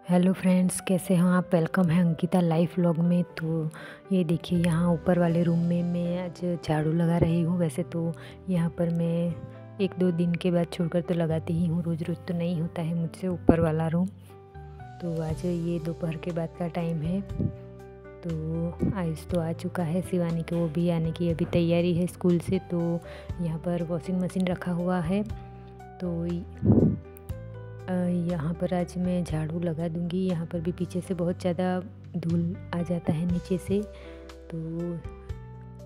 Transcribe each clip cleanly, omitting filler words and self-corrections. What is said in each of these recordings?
Hello friends, कैसे हैं आप। वेलकम है अंकिता लाइफ व्लॉग में। तो ये देखिए, यहाँ ऊपर वाले रूम में मैं आज झाड़ू लगा रही हूँ। वैसे तो यहाँ पर मैं 1-2 दिन के बाद छोड़कर तो लगाती ही हूँ, रोज़ रोज़ तो नहीं होता है मुझसे ऊपर वाला रूम। तो आज ये दोपहर के बाद का टाइम है। तो आयुष तो आ चुका है, शिवानी के वो भी आने की अभी तैयारी है स्कूल से। तो यहाँ पर वॉशिंग मशीन रखा हुआ है। तो यहाँ पर आज मैं झाड़ू लगा दूंगी। यहाँ पर भी पीछे से बहुत ज़्यादा धूल आ जाता है नीचे से। तो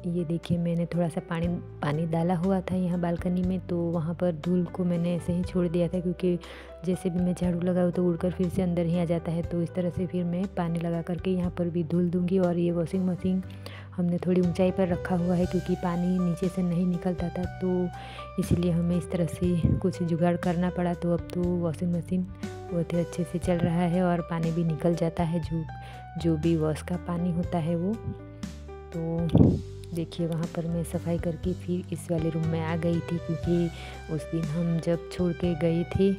ये देखिए, मैंने थोड़ा सा पानी डाला हुआ था यहाँ बालकनी में। तो वहाँ पर धूल को मैंने ऐसे ही छोड़ दिया था, क्योंकि जैसे भी मैं झाड़ू लगाऊँ तो उड़कर फिर से अंदर ही आ जाता है। तो इस तरह से फिर मैं पानी लगा करके यहाँ पर भी धुल दूँगी। और ये वॉशिंग मशीन हमने थोड़ी ऊंचाई पर रखा हुआ है, क्योंकि पानी नीचे से नहीं निकलता था। तो इसलिए हमें इस तरह से कुछ जुगाड़ करना पड़ा। तो अब तो वॉशिंग मशीन बहुत ही अच्छे से चल रहा है और पानी भी निकल जाता है, जो भी वॉश का पानी होता है वो। तो देखिए, वहाँ पर मैं सफाई करके फिर इस वाले रूम में आ गई थी, क्योंकि उस दिन हम जब छोड़ के गए थे,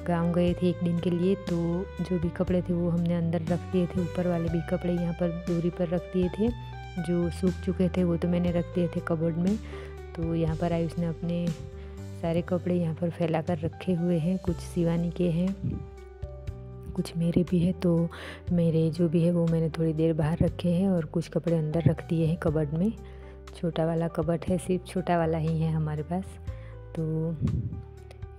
गांव गए थे 1 दिन के लिए, तो जो भी कपड़े थे वो हमने अंदर रख दिए थे। ऊपर वाले भी कपड़े यहाँ पर दूरी पर रख दिए थे, जो सूख चुके थे वो तो मैंने रख दिए थे कबर्ड में। तो यहाँ पर आयुष ने अपने सारे कपड़े यहाँ पर फैला कर रखे हुए हैं। कुछ शिवानी के हैं, कुछ मेरे भी है। तो मेरे जो भी है वो मैंने थोड़ी देर बाहर रखे हैं और कुछ कपड़े अंदर रख दिए हैं कबर्ड में। छोटा वाला कबर्ड है, सिर्फ छोटा वाला ही है हमारे पास। तो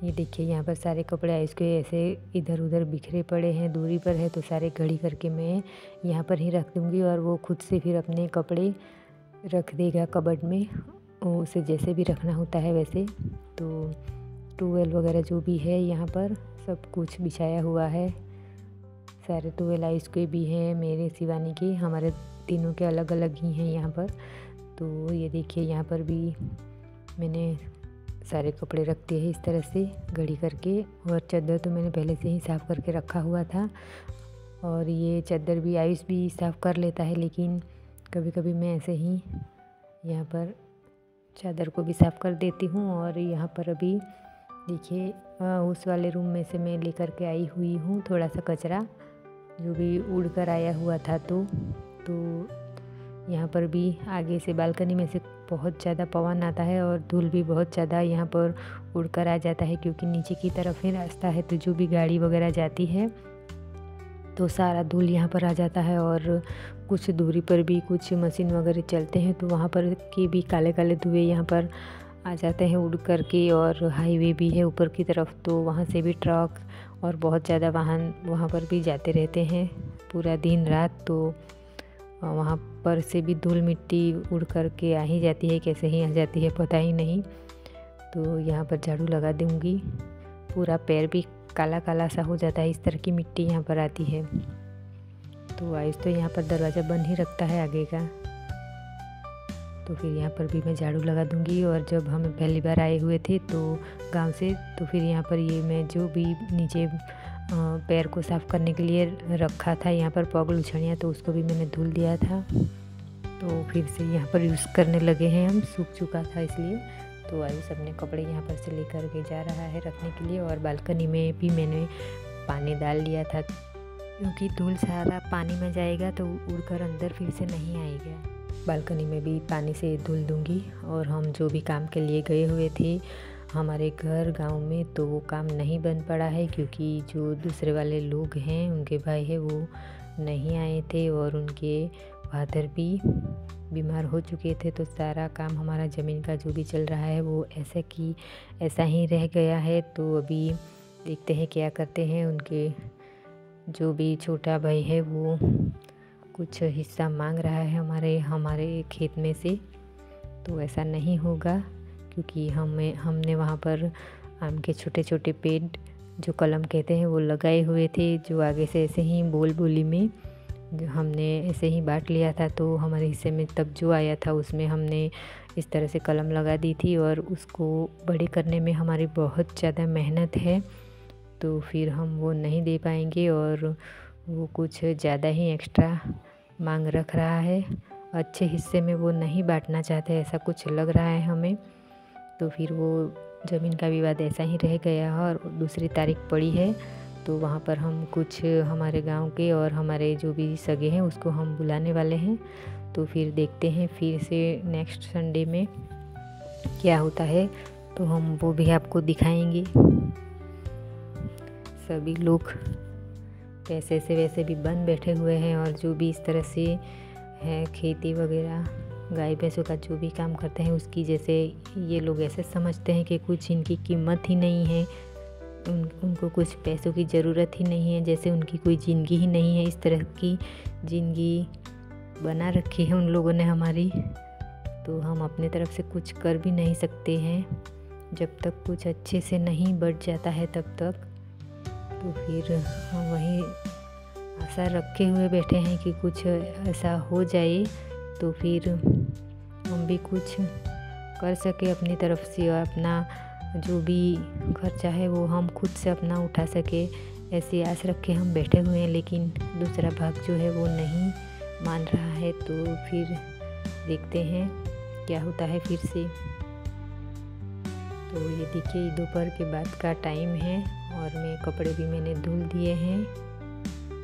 ये देखिए, यहाँ पर सारे कपड़े इसके ऐसे इधर उधर बिखरे पड़े हैं, दूरी पर है। तो सारे घड़ी करके मैं यहाँ पर ही रख दूँगी और वो खुद से फिर अपने कपड़े रख देगा कबर्ड में, उसे जैसे भी रखना होता है वैसे। तो टॉवेल वगैरह जो भी है यहाँ पर सब कुछ बिछाया हुआ है। सारे टॉवेल आयुष के भी हैं, मेरे शिवानी के, हमारे तीनों के अलग अलग ही हैं यहाँ पर। तो ये देखिए, यहाँ पर भी मैंने सारे कपड़े रख दिए हैं इस तरह से घड़ी करके। और चादर तो मैंने पहले से ही साफ़ करके रखा हुआ था। और ये चादर भी आयुष भी साफ़ कर लेता है, लेकिन कभी कभी मैं ऐसे ही यहाँ पर चादर को भी साफ़ कर देती हूँ। और यहाँ पर अभी देखिए, उस वाले रूम में से मैं लेकर के आई हुई हूँ थोड़ा सा कचरा, जो भी उड़ कर आया हुआ था। तो यहाँ पर भी आगे से बालकनी में से बहुत ज़्यादा पवन आता है और धूल भी बहुत ज़्यादा यहाँ पर उड़कर आ जाता है, क्योंकि नीचे की तरफ ही रास्ता है। तो जो भी गाड़ी वगैरह जाती है तो सारा धूल यहाँ पर आ जाता है। और कुछ दूरी पर भी कुछ मशीन वगैरह चलते हैं, तो वहाँ पर के भी काले काले धुएँ यहाँ पर आ जाते हैं उड़ कर के। और हाईवे भी है ऊपर की तरफ, तो वहाँ से भी ट्रक और बहुत ज़्यादा वाहन वहाँ पर भी जाते रहते हैं पूरा दिन रात। तो वहाँ पर से भी धूल मिट्टी उड़ कर के आ ही जाती है, कैसे ही आ जाती है पता ही नहीं। तो यहाँ पर झाड़ू लगा दूँगी, पूरा पैर भी काला काला सा हो जाता है, इस तरह की मिट्टी यहाँ पर आती है। तो आयुष तो यहाँ पर दरवाज़ा बंद ही रखता है आगे का। तो फिर यहाँ पर भी मैं झाड़ू लगा दूँगी। और जब हम पहली बार आए हुए थे तो गांव से, तो फिर यहाँ पर ये मैं जो भी नीचे पैर को साफ़ करने के लिए रखा था यहाँ पर पग लुछड़ियाँ, तो उसको भी मैंने धुल दिया था। तो फिर से यहाँ पर यूज़ करने लगे हैं हम, सूख चुका था इसलिए। तो आयुष अपने कपड़े यहाँ पर से लेकर के जा रहा है रखने के लिए। और बालकनी में भी मैंने पानी डाल लिया था, क्योंकि धूल सारा पानी में जाएगा तो उड़कर अंदर फिर से नहीं आएगा। बालकनी में भी पानी से धुल दूँगी। और हम जो भी काम के लिए गए हुए थे हमारे घर गांव में, तो वो काम नहीं बन पड़ा है, क्योंकि जो दूसरे वाले लोग हैं उनके भाई है वो नहीं आए थे और उनके फादर भी बीमार हो चुके थे। तो सारा काम हमारा ज़मीन का जो भी चल रहा है वो ऐसा ही रह गया है। तो अभी देखते हैं क्या करते हैं। उनके जो भी छोटा भाई है वो कुछ हिस्सा मांग रहा है हमारे खेत में से। तो ऐसा नहीं होगा, क्योंकि हमने वहाँ पर आम के छोटे छोटे पेड़, जो कलम कहते हैं, वो लगाए हुए थे, जो आगे से ऐसे ही बोली में हमने ऐसे ही बांट लिया था। तो हमारे हिस्से में तब जो आया था उसमें हमने इस तरह से कलम लगा दी थी। और उसको बड़े करने में हमारी बहुत ज़्यादा मेहनत है, तो फिर हम वो नहीं दे पाएंगे। और वो कुछ ज़्यादा ही एक्स्ट्रा मांग रख रहा है, अच्छे हिस्से में वो नहीं बांटना चाहते, ऐसा कुछ लग रहा है हमें। तो फिर वो ज़मीन का विवाद ऐसा ही रह गया और दूसरी तारीख पड़ी है। तो वहाँ पर हम कुछ हमारे गांव के और हमारे जो भी सगे हैं उसको हम बुलाने वाले हैं। तो फिर देखते हैं फिर से नेक्स्ट संडे में क्या होता है, तो हम वो भी आपको दिखाएंगे। सभी लोग पैसे से वैसे भी बंद बैठे हुए हैं, और जो भी इस तरह से है खेती वगैरह गाय भैंसों का जो भी काम करते हैं उसकी, जैसे ये लोग ऐसे समझते हैं कि कुछ इनकी कीमत ही नहीं है, उनको कुछ पैसों की ज़रूरत ही नहीं है, जैसे उनकी कोई ज़िंदगी ही नहीं है। इस तरह की ज़िंदगी बना रखी है उन लोगों ने हमारी, तो हम अपने तरफ से कुछ कर भी नहीं सकते हैं। जब तक कुछ अच्छे से नहीं बढ़ जाता है तब तक, तो फिर हम वही आशा रखे हुए बैठे हैं कि कुछ ऐसा हो जाए तो फिर हम भी कुछ कर सके अपनी तरफ से, और अपना जो भी खर्चा है वो हम खुद से अपना उठा सके, ऐसी आस रख के हम बैठे हुए हैं। लेकिन दूसरा भाग जो है वो नहीं मान रहा है, तो फिर देखते हैं क्या होता है फिर से। तो ये देखिए दोपहर के बाद का टाइम है, और मैं कपड़े भी मैंने धुल दिए हैं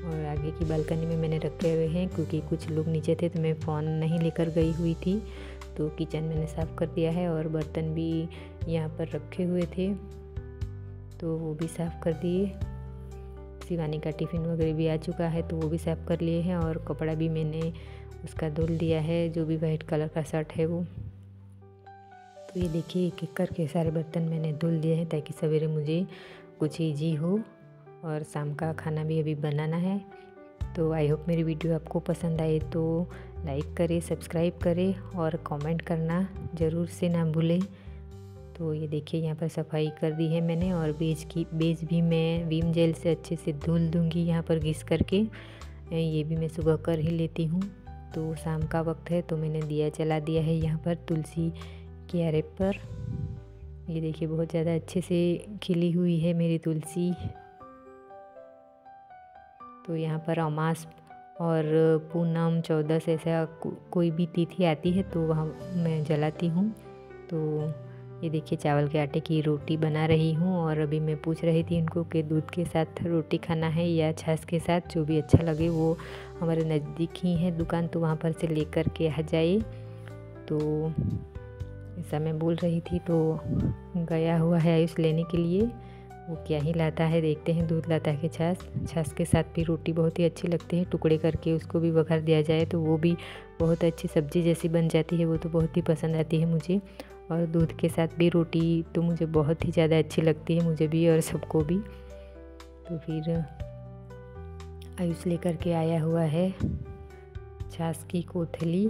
और आगे की बालकनी में मैंने रखे हुए हैं, क्योंकि कुछ लोग नीचे थे तो मैं फ़ोन नहीं लेकर गई हुई थी। तो किचन मैंने साफ़ कर दिया है, और बर्तन भी यहाँ पर रखे हुए थे तो वो भी साफ़ कर दिए। शिवानी का टिफ़िन वगैरह भी आ चुका है तो वो भी साफ़ कर लिए हैं, और कपड़ा भी मैंने उसका धुल दिया है, जो भी वाइट कलर का शर्ट है वो। तो ये देखिए एक एक करके सारे बर्तन मैंने धुल दिए हैं, ताकि सवेरे मुझे कुछ ईजी हो, और शाम का खाना भी अभी बनाना है। तो आई होप मेरी वीडियो आपको पसंद आए तो लाइक करें, सब्सक्राइब करें, और कमेंट करना ज़रूर से ना भूलें। तो ये देखिए यहाँ पर सफाई कर दी है मैंने, और बेज भी मैं विम जेल से अच्छे से धुल दूँगी यहाँ पर घिस करके। ये भी मैं सुबह कर ही लेती हूँ। तो शाम का वक्त है तो मैंने दिया जला दिया है यहाँ पर तुलसी के आरे पर। ये देखिए बहुत ज़्यादा अच्छे से खिली हुई है मेरी तुलसी। तो यहाँ पर अमास और पूनम, चौदस ऐसा कोई भी तिथि आती है तो वहाँ मैं जलाती हूँ। तो ये देखिए चावल के आटे की रोटी बना रही हूँ, और अभी मैं पूछ रही थी इनको कि दूध के साथ रोटी खाना है या छाछ के साथ, जो भी अच्छा लगे। वो हमारे नज़दीक ही है दुकान, तो वहाँ पर से लेकर के आ जाए। तो ऐसा मैं बोल रही थी, तो गया हुआ है आयुष लेने के लिए। वो क्या ही लाता है देखते हैं। दूध लाता है कि छाछ के साथ भी रोटी बहुत ही अच्छी लगती है, टुकड़े करके उसको भी वघार दिया जाए तो वो भी बहुत अच्छी सब्ज़ी जैसी बन जाती है। वो तो बहुत ही पसंद आती है मुझे, और दूध के साथ भी रोटी तो मुझे बहुत ही ज़्यादा अच्छी लगती है, मुझे भी और सबको भी। तो फिर आयुष लेकर के आया हुआ है छाछ की कोथली,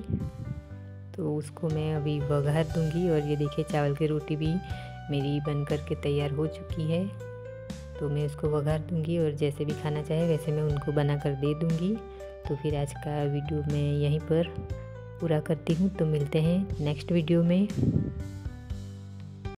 तो उसको मैं अभी वघार दूंगी। और ये देखिए चावल की रोटी भी मेरी बन कर के तैयार हो चुकी है, तो मैं उसको वघार दूंगी, और जैसे भी खाना चाहे वैसे मैं उनको बना कर दे दूंगी। तो फिर आज का वीडियो मैं यहीं पर पूरा करती हूँ, तो मिलते हैं नेक्स्ट वीडियो में।